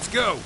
Let's go!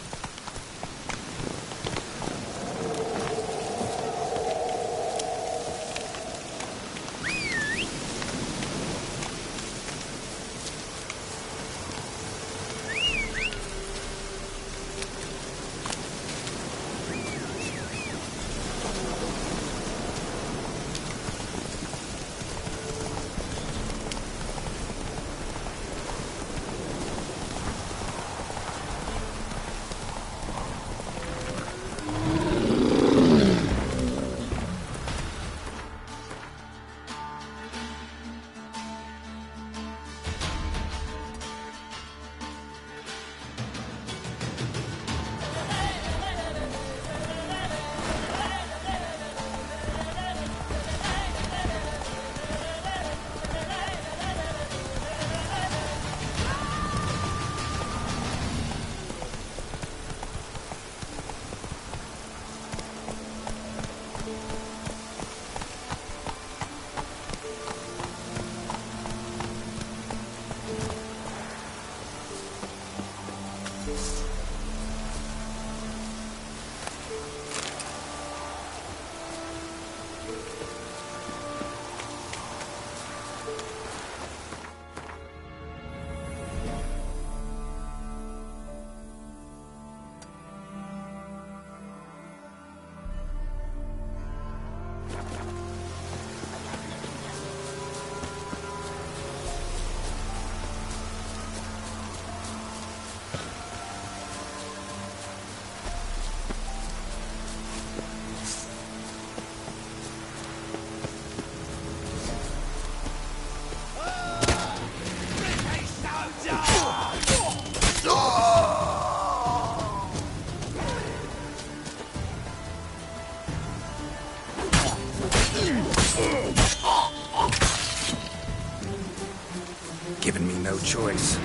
Giving me no choice.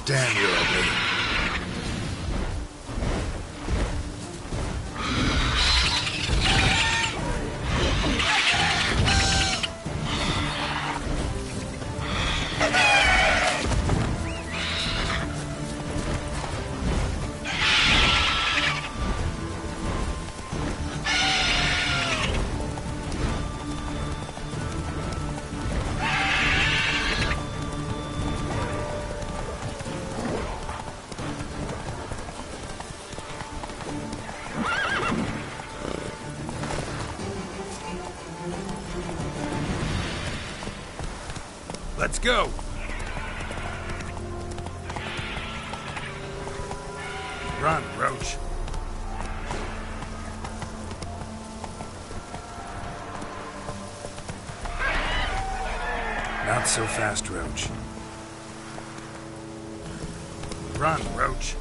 Damn, you're ugly. Let's go! Run, Roach. Not so fast, Roach. Run, Roach.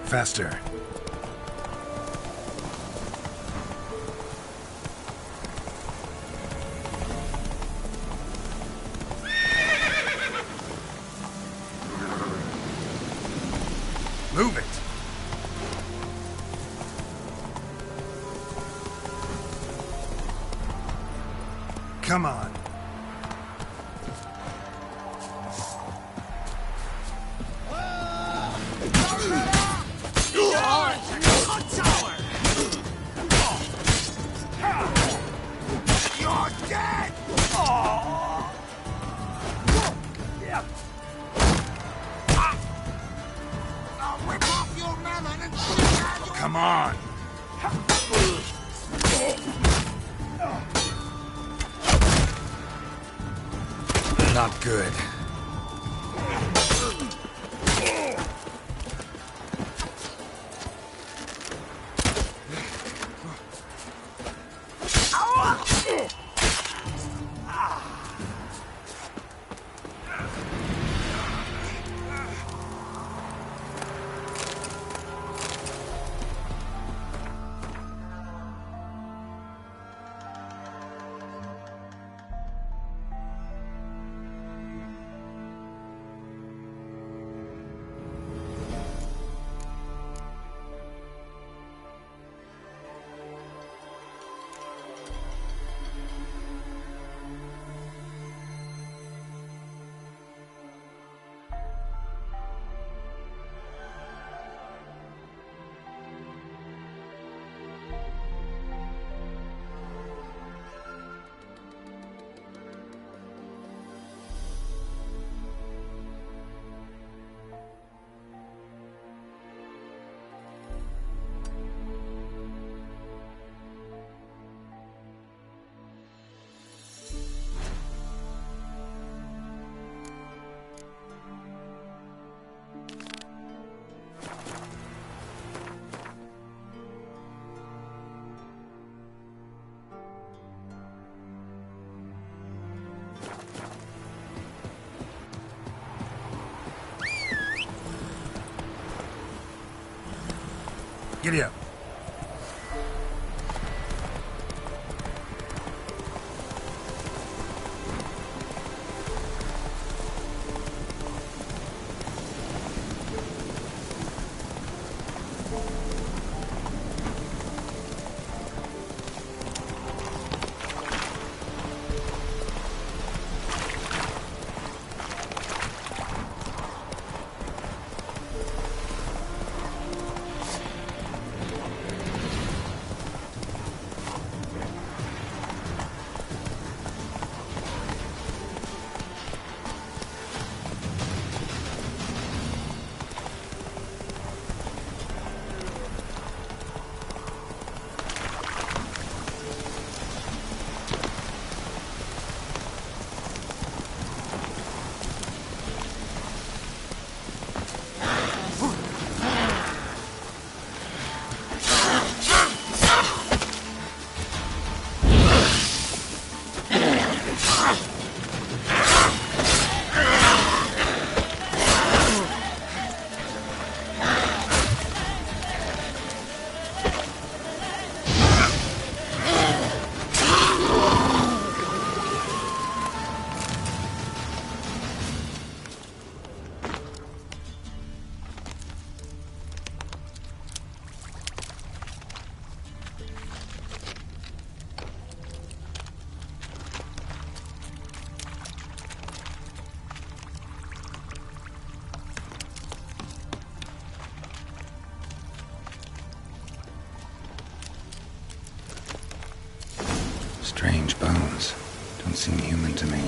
Faster. Move it. Come on. Come on! Not good. Giddy up. Strange bones. Don't seem human to me.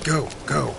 Go, go.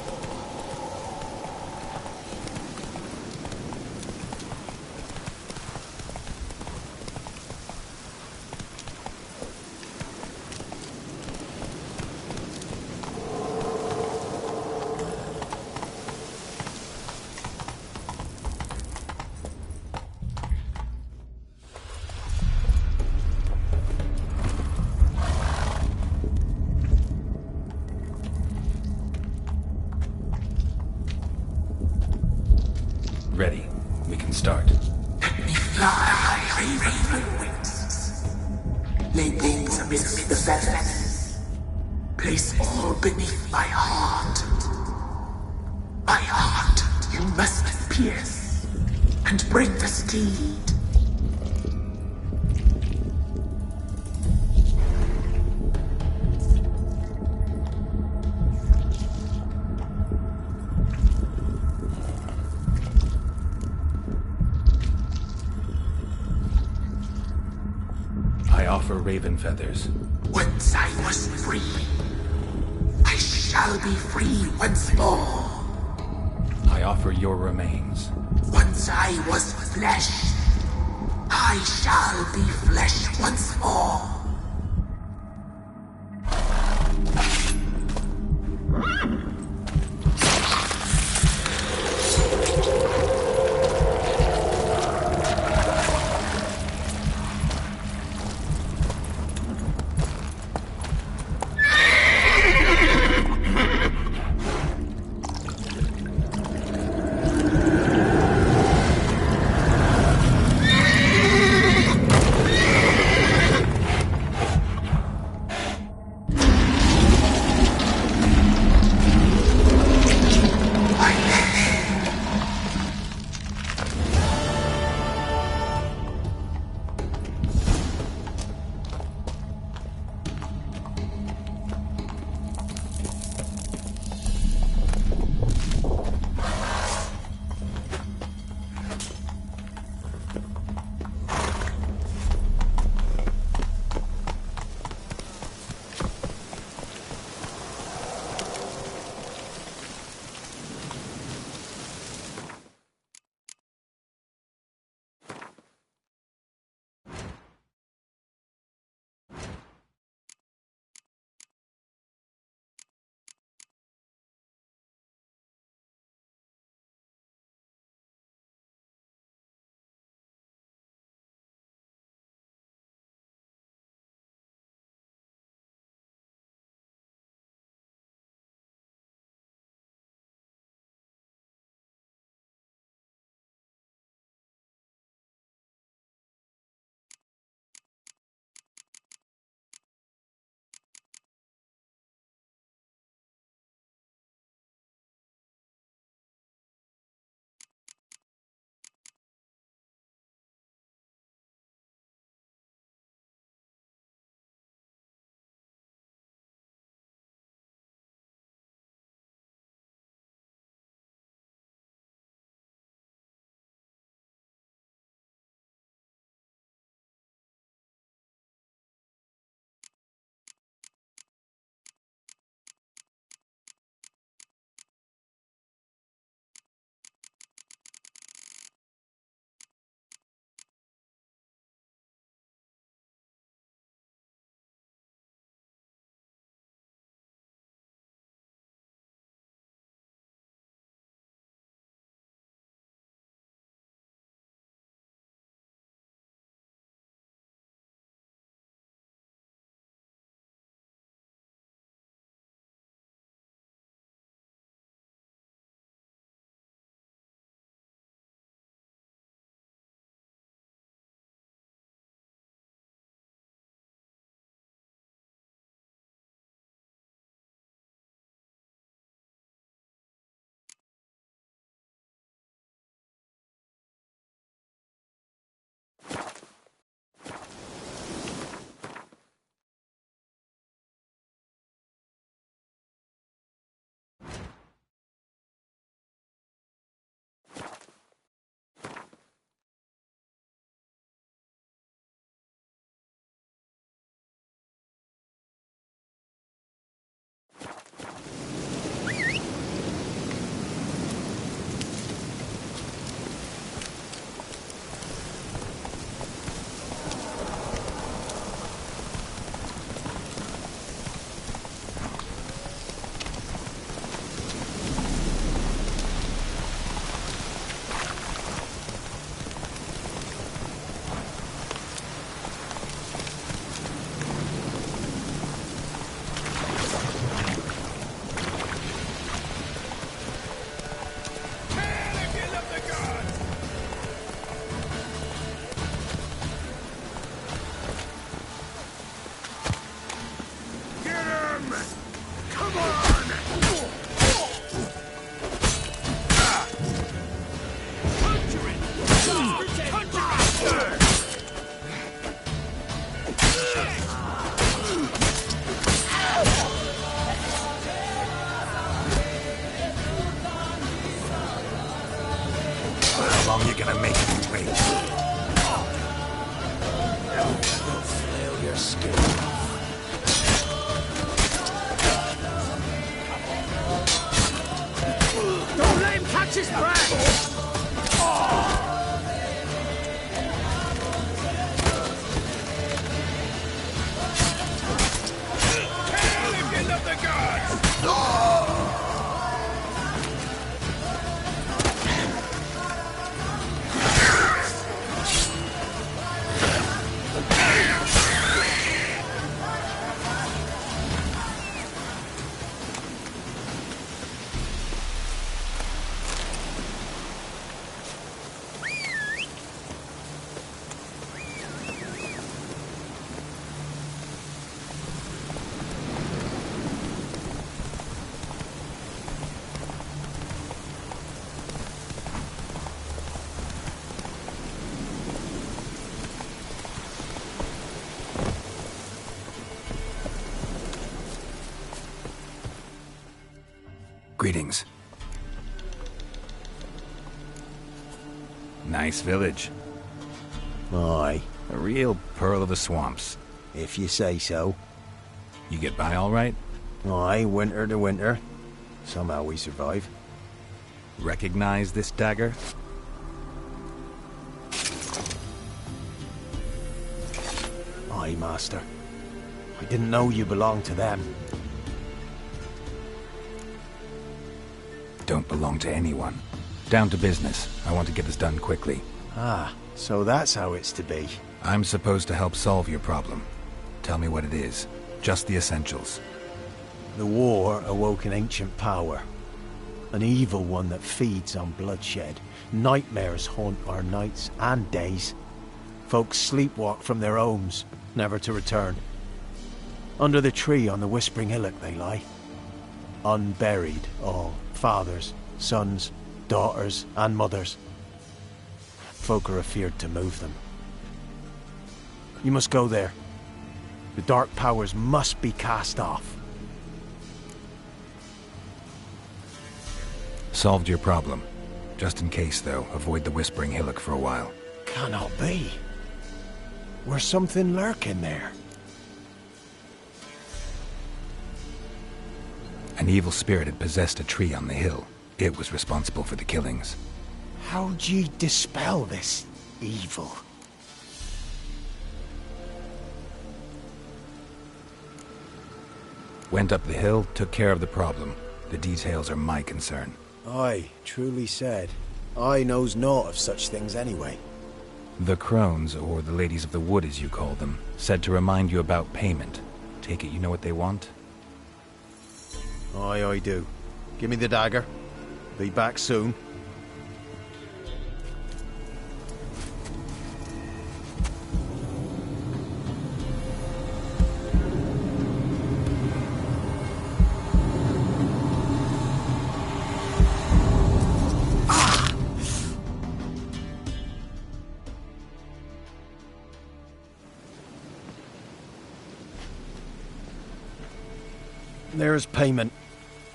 Ready. We can start. Let me fly, raven wings. Lay wings amidst the feathers. Place all beneath my heart. My heart you must pierce, and bring the steed. I offer raven feathers. Once I was free, I shall be free once more. I offer your remains. Once I was flesh, I shall be flesh once more. Greetings. Nice village. Aye, A real pearl of the swamps. if you say so. You get by all right? Aye, winter to winter. Somehow we survive. Recognize this dagger? Aye, master. I didn't know you belonged to them. Don't belong to anyone. Down to business. I want to get this done quickly. Ah, so that's how it's to be. I'm supposed to help solve your problem. Tell me what it is. Just the essentials. The war awoke an ancient power. An evil one that feeds on bloodshed. Nightmares haunt our nights and days. Folks sleepwalk from their homes, never to return. Under the tree on the Whispering Hillock they lie. Unburied, all. Fathers, sons, daughters, and mothers. Folk are afeard to move them. You must go there. The dark powers must be cast off. Solved your problem. Just in case, though, avoid the Whispering Hillock for a while. Cannot be. Where's something lurking there? An evil spirit had possessed a tree on the hill. It was responsible for the killings. How'd ye dispel this evil? Went up the hill, took care of the problem. The details are my concern. Aye, truly said. I knows naught of such things anyway. The crones, or the ladies of the wood as you call them, said to remind you about payment. Take it you know what they want? Aye, I do. Give me the dagger. Be back soon. There's payment.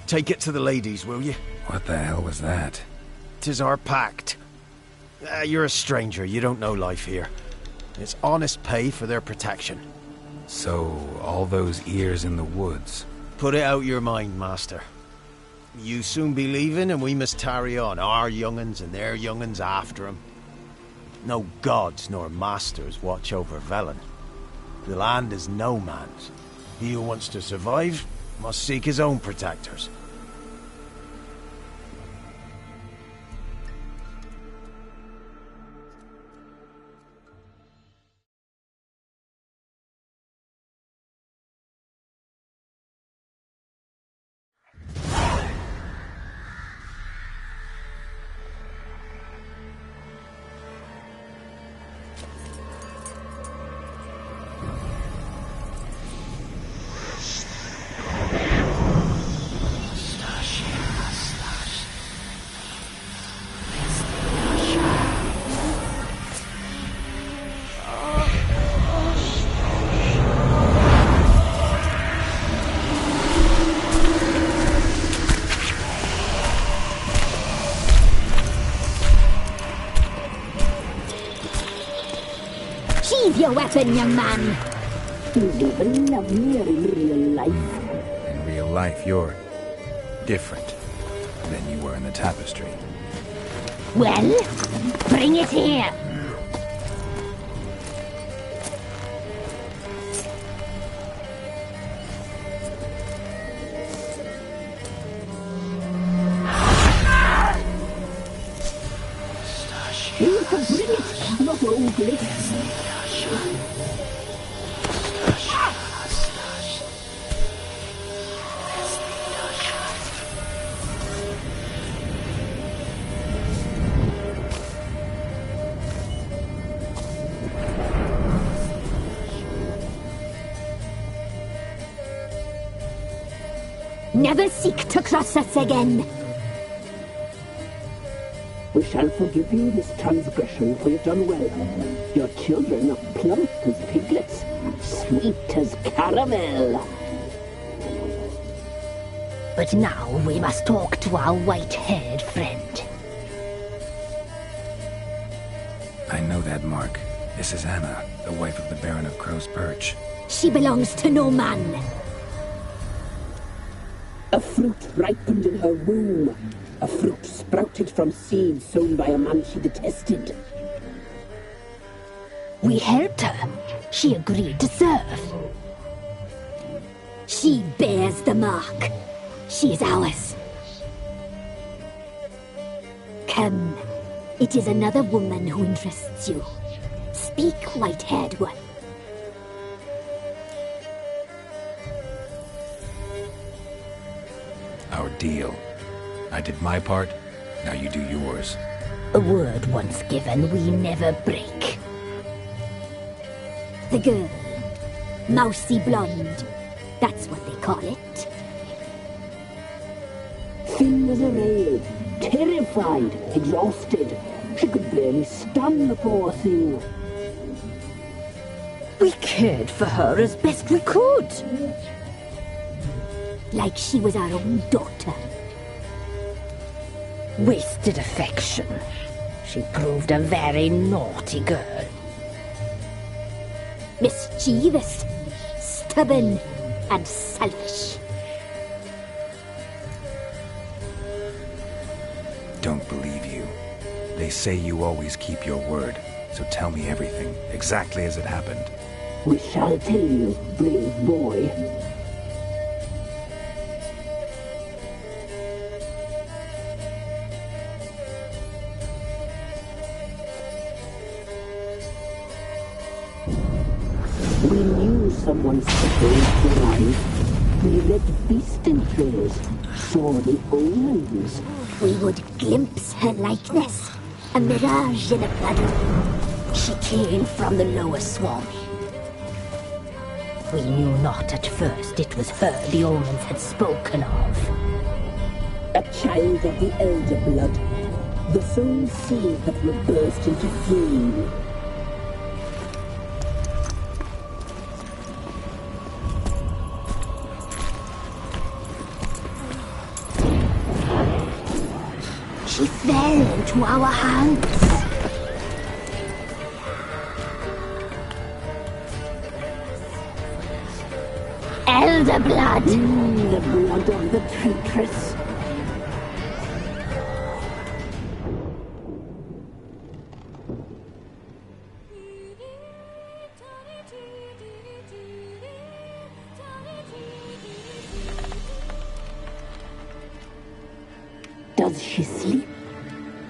Take it to the ladies, will you? What the hell was that? 'Tis our pact. You're a stranger, you don't know life here. It's honest pay for their protection. So, all those ears in the woods. Put it out your mind, master. You soon be leaving and we must tarry on, our young'uns and their young'uns after 'em. No gods nor masters watch over Velen. The land is no man's. He who wants to survive must seek his own protectors. Sheathe your weapon, young man. You'll even love me in real life. In real life, you're different than you were in the tapestry. Well, bring it here. You can bring it, not only. Never seek to cross us again. We shall forgive you this transgression, for you've done well. Your children are plump as piglets, sweet as caramel. But now we must talk to our white-haired friend. I know that mark. This is Anna, the wife of the Baron of Crow's Perch. She belongs to no man. A fruit ripened in her womb. A fruit sprouted from seeds sown by a man she detested. We helped her. She agreed to serve. She bears the mark. She is ours. Come. It is another woman who interests you. Speak, white-haired one. Our deal. I did my part, now you do yours. A word once given, we never break. The girl. Mousy blonde. That's what they call it. Thin as a rail, terrified, exhausted. She could barely stand, the poor thing. We cared for her as best we could. Like she was our own daughter. Wasted affection. She proved a very naughty girl. Mischievous, stubborn, and selfish. Don't believe you. They say you always keep your word, so tell me everything, exactly as it happened. We shall tell you, brave boy. We knew someone supposed to arrive. We read beasting trails, saw the omens. We would glimpse her likeness, a mirage in a puddle. She came from the lower swamp. We knew not at first it was her the omens had spoken of. A child of the elder blood, the soul seed that would burst into flame. She fell into our hands. Elder blood! The blood of the traitress. Does she sleep?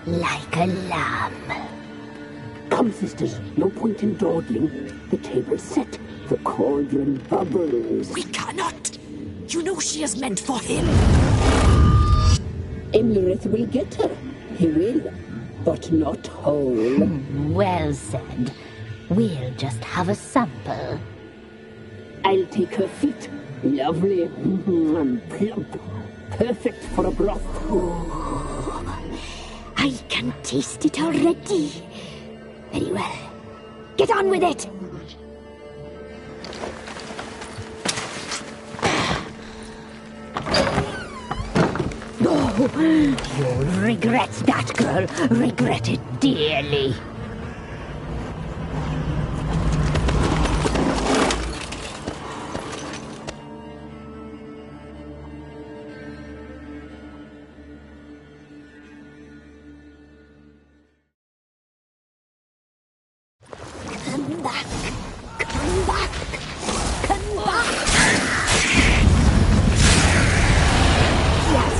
Like a lamb. Come, sisters, no point in dawdling. The table's set. The cauldron bubbles. We cannot! You know she is meant for him! Emlyrith will get her. He will, but not whole. Well said. We'll just have a sample. I'll take her feet. Lovely and plump. Perfect for a broth. I can taste it already. Very well. Get on with it! You'll regret that, girl. Regret it dearly. Come back. Come back. Come back. Yes.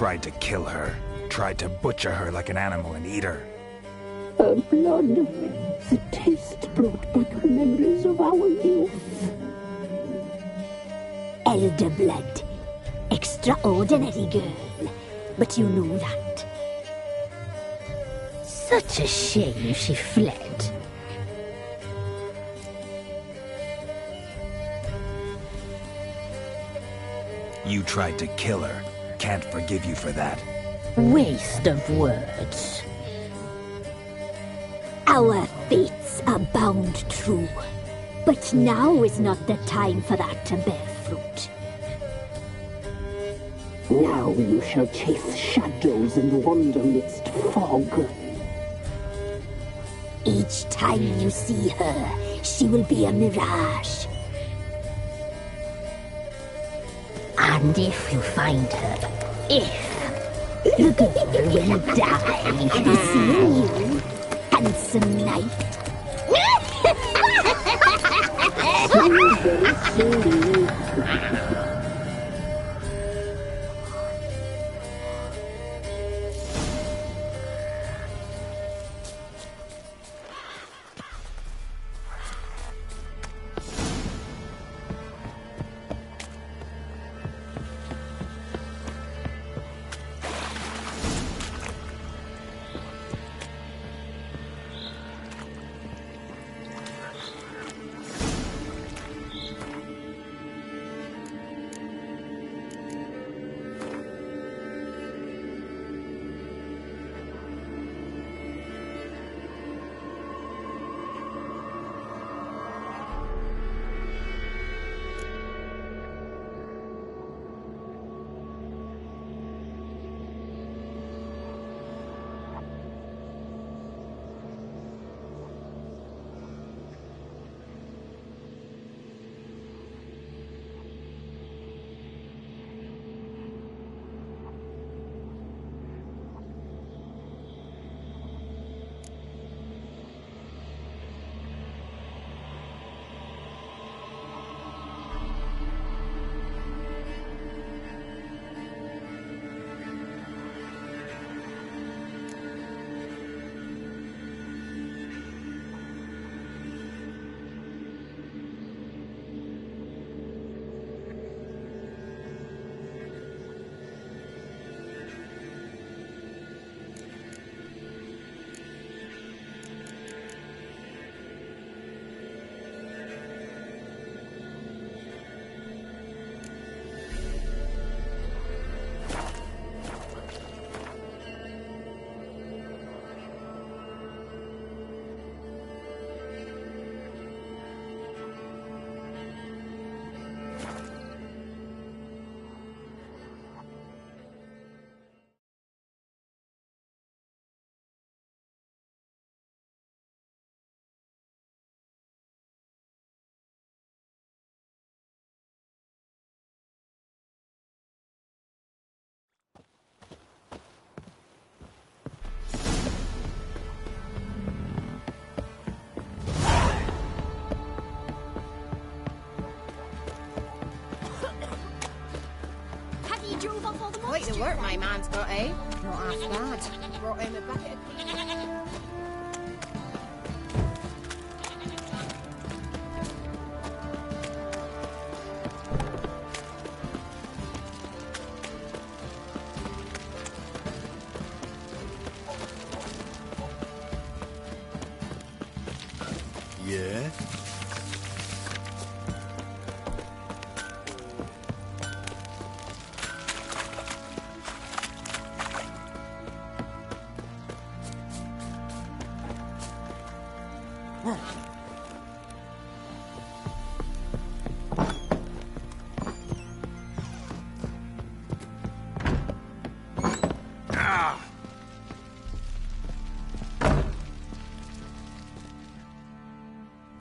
tried to kill her. Tried to butcher her like an animal and eat her. Her blood, the taste brought back memories of our youth. Elder blood. Extraordinary girl. But you know that. Such a shame she fled. You tried to kill her. Can't forgive you for that. Waste of words. Our fates are bound true. But now is not the time for that to bear fruit. Now you shall chase shadows and wander midst fog. Each time you see her, she will be a mirage. And if you find her, the girl will die. Be seeing you, handsome knight. Quite the work my man's got, eh? Not half bad. Brought him a bucket of peas. Yeah?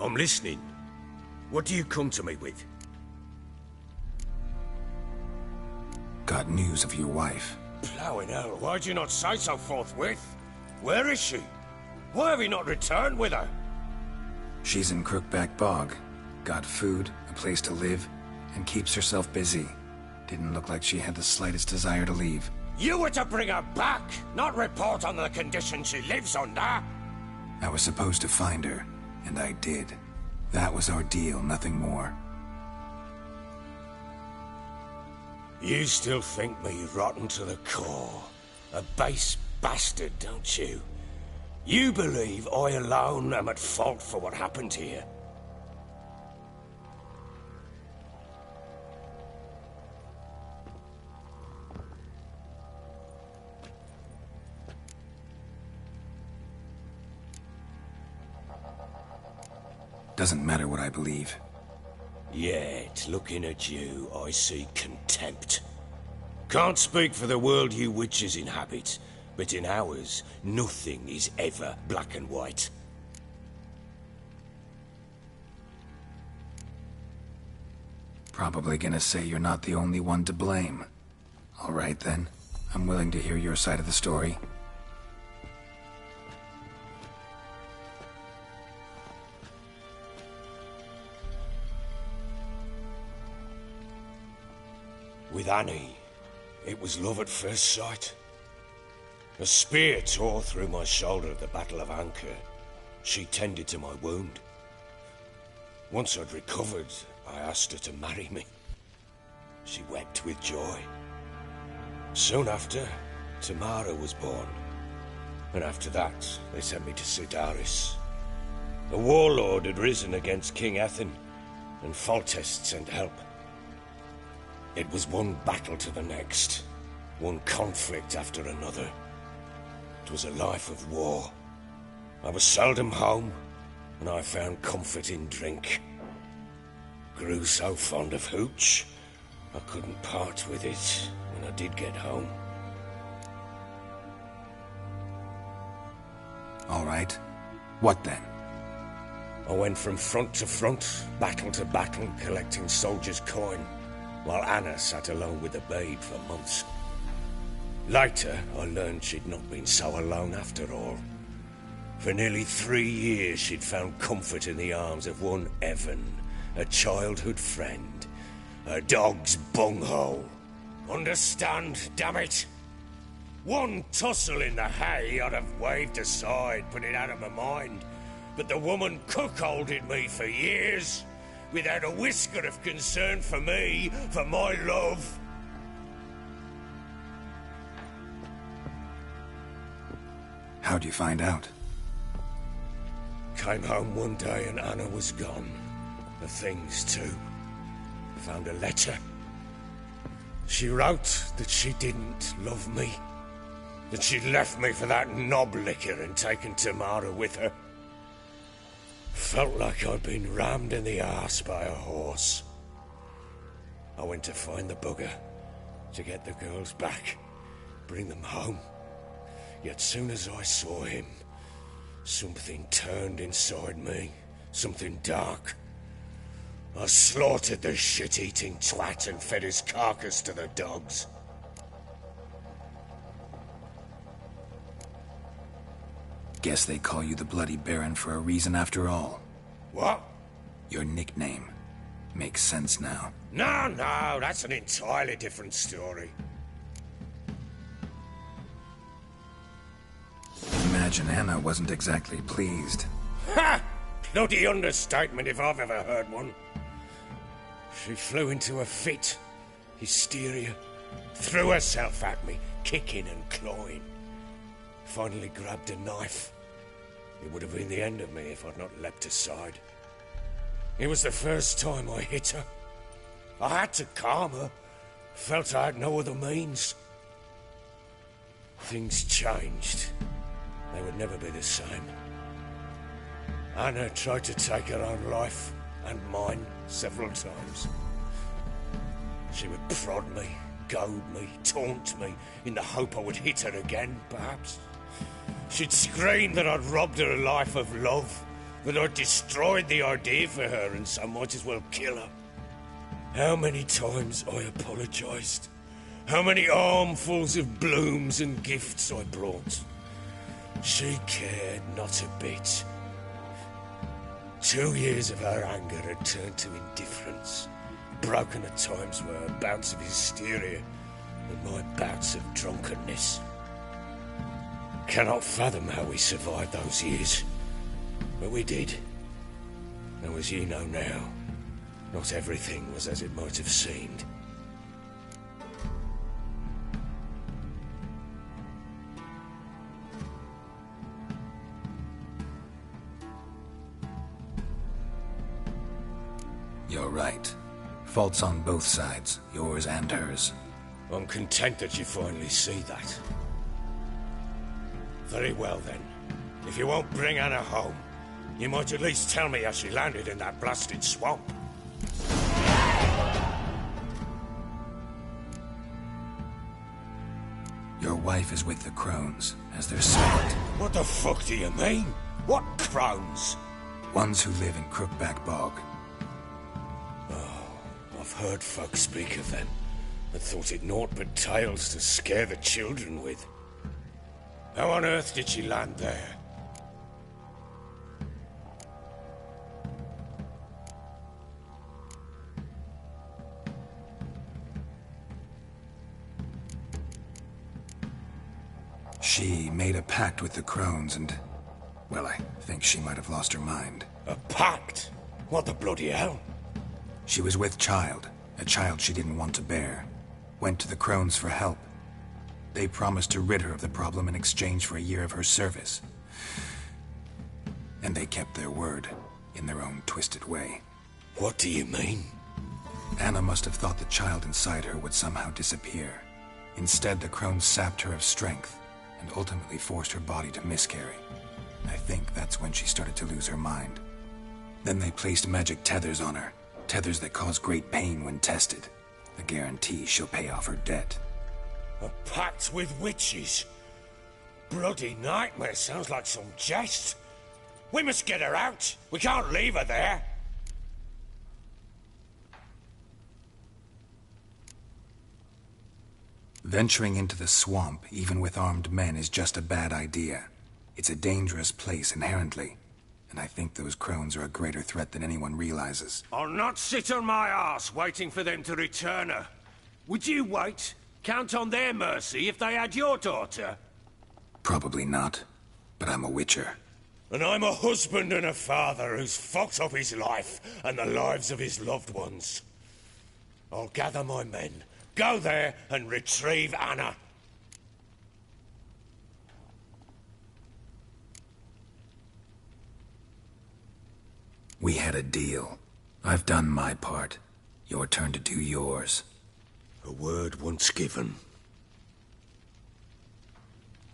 I'm listening. What do you come to me with? Got news of your wife. Plowing hell, why'd you not say so forthwith? Where is she? Why have you not returned with her? She's in Crookback Bog. Got food, a place to live, and keeps herself busy. Didn't look like she had the slightest desire to leave. You were to bring her back, not report on the conditions she lives under. I was supposed to find her, and I did. That was our deal, nothing more. You still think me rotten to the core. A base bastard, don't you? You believe I alone am at fault for what happened here. Doesn't matter what I believe. Yet, looking at you, I see contempt. Can't speak for the world you witches inhabit, but in ours, nothing is ever black and white. Probably gonna say you're not the only one to blame. All right then, I'm willing to hear your side of the story. With Annie, it was love at first sight. A spear tore through my shoulder at the Battle of Anchor. She tended to my wound. Once I'd recovered, I asked her to marry me. She wept with joy. Soon after, Tamara was born. And after that, they sent me to Sidaris. A warlord had risen against King Ethan, and Foltest sent help. It was one battle to the next, one conflict after another. It was a life of war. I was seldom home, and I found comfort in drink. Grew so fond of hooch, I couldn't part with it when I did get home. All right. What then? I went from front to front, battle to battle, collecting soldiers' coin, while Anna sat alone with the babe for months. Later, I learned she'd not been so alone after all. For nearly 3 years, she'd found comfort in the arms of one Evan, a childhood friend, a dog's bunghole. Understand, damn it? One tussle in the hay I'd have waved aside, put it out of my mind, but the woman cuckolded me for years, without a whisker of concern for me, for my love. How'd you find out? Came home one day and Anna was gone. The things too. Found a letter. She wrote that she didn't love me. That she'd left me for that knob licker and taken Tamara with her. Felt like I'd been rammed in the arse by a horse. I went to find the bugger, to get the girls back, bring them home. Yet soon as I saw him, something turned inside me, something dark. I slaughtered the shit-eating twat and fed his carcass to the dogs. Guess they call you the Bloody Baron for a reason after all. What? Your nickname. Makes sense now. No, that's an entirely different story. Imagine Anna wasn't exactly pleased. Ha! Bloody understatement if I've ever heard one. She flew into a fit. Hysteria. Threw herself at me, kicking and clawing. Finally grabbed a knife. It would have been the end of me if I'd not leapt aside. It was the first time I hit her. I had to calm her. Felt I had no other means. Things changed. They would never be the same. Anna tried to take her own life, and mine, several times. She would prod me, goad me, taunt me, in the hope I would hit her again, perhaps. She'd scream that I'd robbed her life of love, that I'd destroyed the idea for her, and so might as well kill her. How many times I apologized. How many armfuls of blooms and gifts I brought. She cared not a bit. 2 years of her anger had turned to indifference, broken at times by a bounce of hysteria, and my bouts of drunkenness. Cannot fathom how we survived those years, but we did. Though as you know now, not everything was as it might have seemed. You're right. Faults on both sides, yours and hers. I'm content that you finally see that. Very well then. If you won't bring Anna home, you might at least tell me how she landed in that blasted swamp. Your wife is with the crones, as their servant. What the fuck do you mean? What crones? Ones who live in Crookback Bog. I've heard folk speak of them, and thought it naught but tales to scare the children with. How on earth did she land there? She made a pact with the crones and... well, I think she might have lost her mind. A pact? What the bloody hell? She was with child, a child she didn't want to bear. Went to the crones for help. They promised to rid her of the problem in exchange for a year of her service. And they kept their word, in their own twisted way. What do you mean? Anna must have thought the child inside her would somehow disappear. Instead, the crones sapped her of strength, and ultimately forced her body to miscarry. I think that's when she started to lose her mind. Then they placed magic tethers on her. Tethers that cause great pain when tested. The guarantee she'll pay off her debt. A pact with witches? Bloody nightmare, sounds like some jest. We must get her out. We can't leave her there. Venturing into the swamp, even with armed men, is just a bad idea. It's a dangerous place inherently. And I think those crones are a greater threat than anyone realizes. I'll not sit on my arse waiting for them to return her. Would you wait? Count on their mercy if they had your daughter? Probably not, but I'm a witcher. And I'm a husband and a father who's fucked up his life and the lives of his loved ones. I'll gather my men, go there and retrieve Anna. We had a deal. I've done my part. Your turn to do yours. A word once given.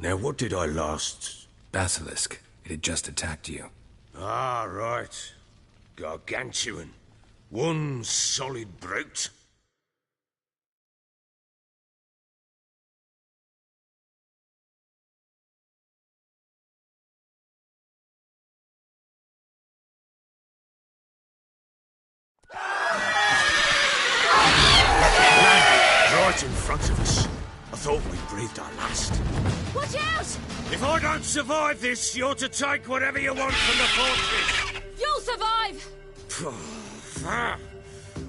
Now what did I last... Basilisk. It had just attacked you. Ah, right. Gargantuan. One solid brute. Right in front of us. I thought we breathed our last. Watch out! If I don't survive this, you're to take whatever you want from the fortress. You'll survive!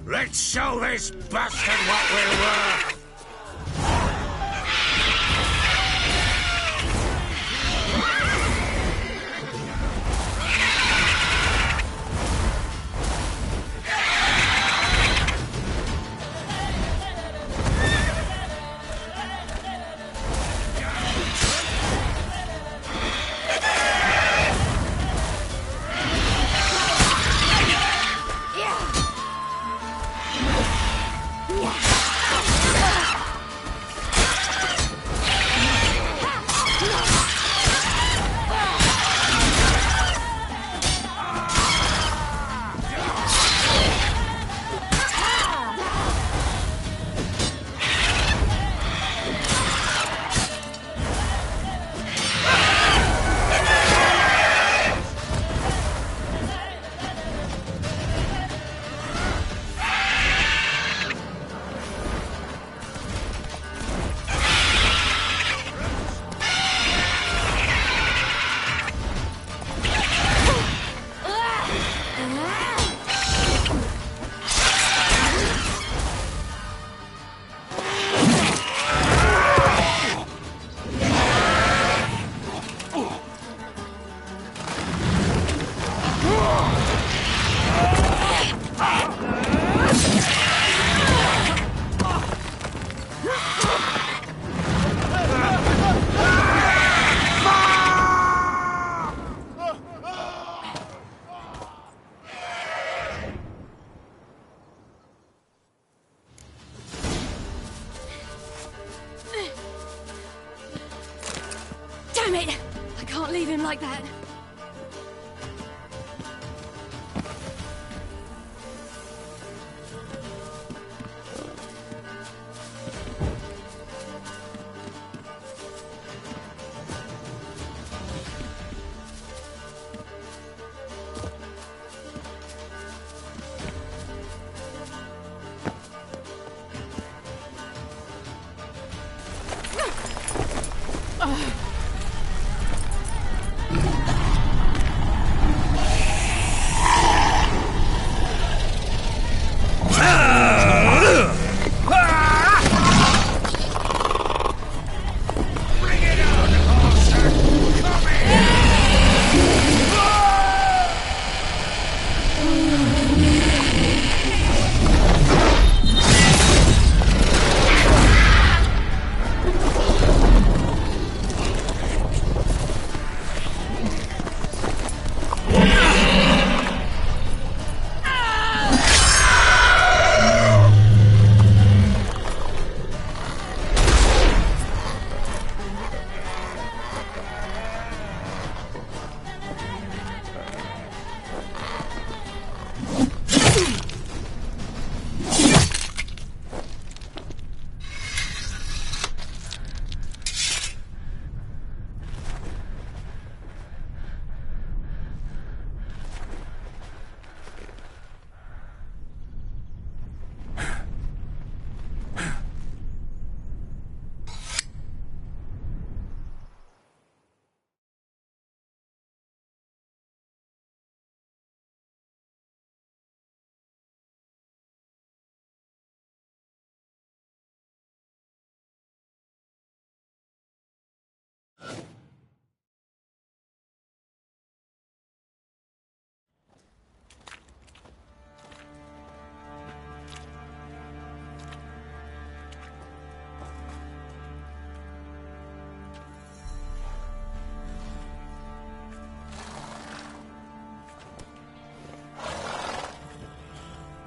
Let's show this bastard what we're worth. like that.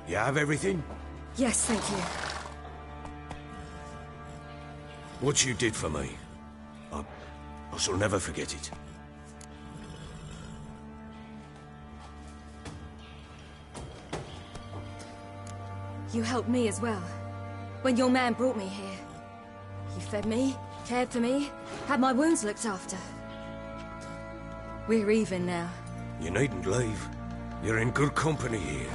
You have everything? Yes, thank you. What you did for me, I shall never forget it. You helped me as well. When your man brought me here. You fed me, cared for me, had my wounds looked after. We're even now. You needn't leave. You're in good company here.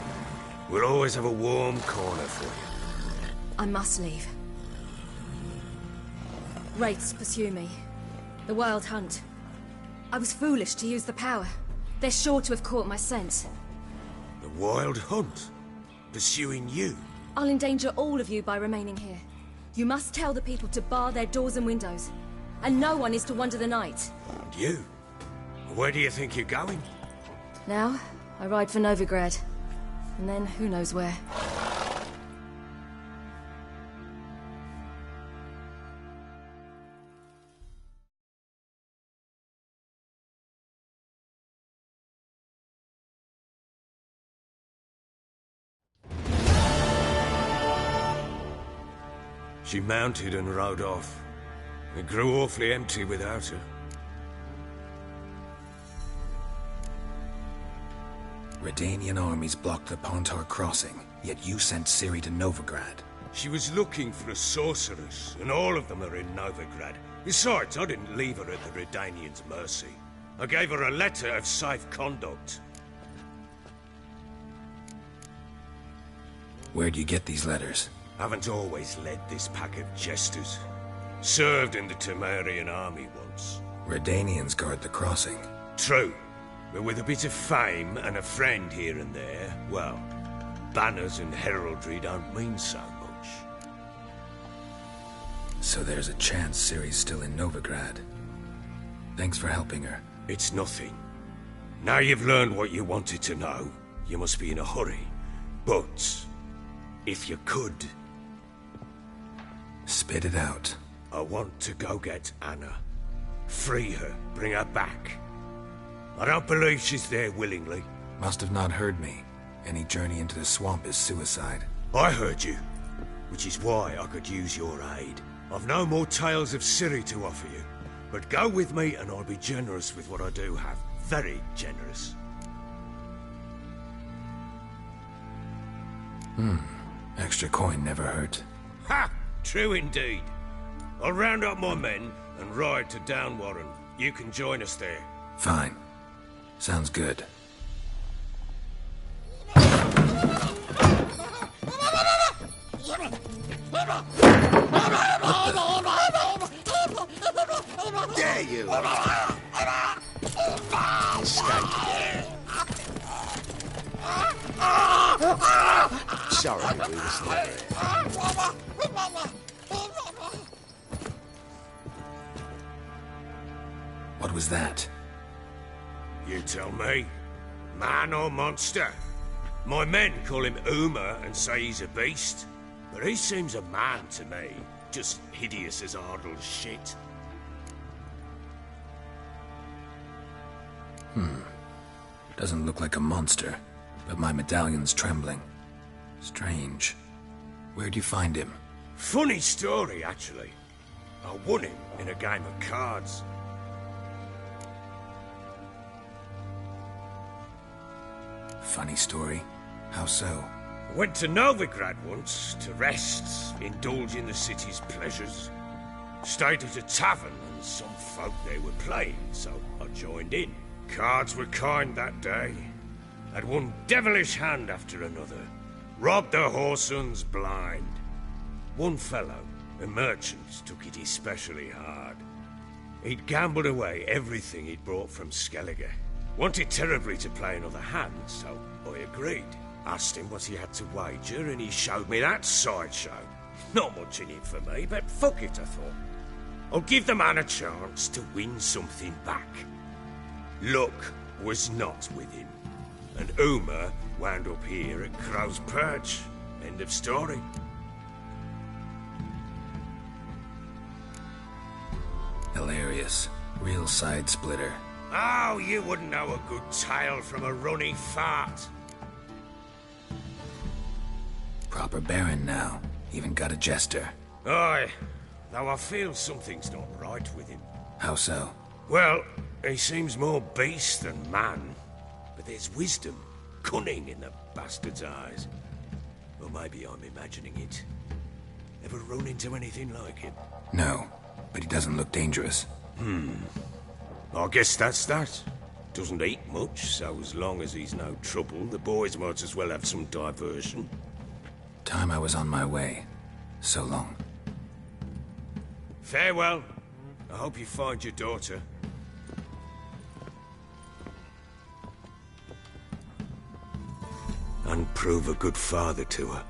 We'll always have a warm corner for you. I must leave. Wraiths pursue me. The Wild Hunt. I was foolish to use the power. They're sure to have caught my scent. The Wild Hunt? Pursuing you? I'll endanger all of you by remaining here. You must tell the people to bar their doors and windows. And no one is to wander the night. And you? Where do you think you're going? Now, I ride for Novigrad. And then, who knows where. She mounted and rode off. It grew awfully empty without her. Redanian armies blocked the Pontar crossing, yet you sent Ciri to Novigrad. She was looking for a sorceress, and all of them are in Novigrad. Besides, I didn't leave her at the Redanians' mercy. I gave her a letter of safe conduct. Where'd you get these letters? Haven't always led this pack of jesters. Served in the Temerian army once. Redanians guard the crossing. True. But with a bit of fame and a friend here and there, well, banners and heraldry don't mean so much. So there's a chance Ciri's still in Novigrad. Thanks for helping her. It's nothing. Now you've learned what you wanted to know, you must be in a hurry. But, if you could... Spit it out. I want to go get Anna. Free her, bring her back. I don't believe she's there willingly. Must have not heard me. Any journey into the swamp is suicide. I heard you, which is why I could use your aid. I've no more tales of Ciri to offer you, But go with me and I'll be generous with what I do have. Very generous. Extra coin never hurt. Ha! True indeed. I'll round up my men and ride to Downwarren. You can join us there. Fine. Sounds good. Dare you! Escape. Sorry, we was there. What was that? You tell me. Man or monster? My men call him Uma and say he's a beast. But he seems a man to me. Just hideous as Ardle's shit. Doesn't look like a monster, but my medallion's trembling. Strange. Where'd you find him? Funny story, actually. I won him in a game of cards. Funny story. How so? I went to Novigrad once to rest, indulge in the city's pleasures. Stayed at a tavern and some folk there were playing, so I joined in. Cards were kind that day. Had one devilish hand after another. Robbed the whoresun's blind. One fellow, a merchant, took it especially hard. He'd gambled away everything he'd brought from Skellige. Wanted terribly to play another hand, so I agreed. Asked him what he had to wager, and he showed me that sideshow. Not much in it for me, but fuck it, I thought. I'll give the man a chance to win something back. Luck was not with him, and Uma wound up here at Crow's Perch. End of story. Hilarious. Real side splitter. Oh, you wouldn't know a good tale from a runny fart. Proper baron now. Even got a jester. Aye, though I feel something's not right with him. How so? Well, he seems more beast than man. But there's wisdom, cunning in the bastard's eyes. Or maybe I'm imagining it. Ever run into anything like him? No, but he doesn't look dangerous. I guess that's that. Doesn't eat much, so as long as he's no trouble, the boys might as well have some diversion. Time I was on my way. So long. Farewell. I hope you find your daughter. And prove a good father to her.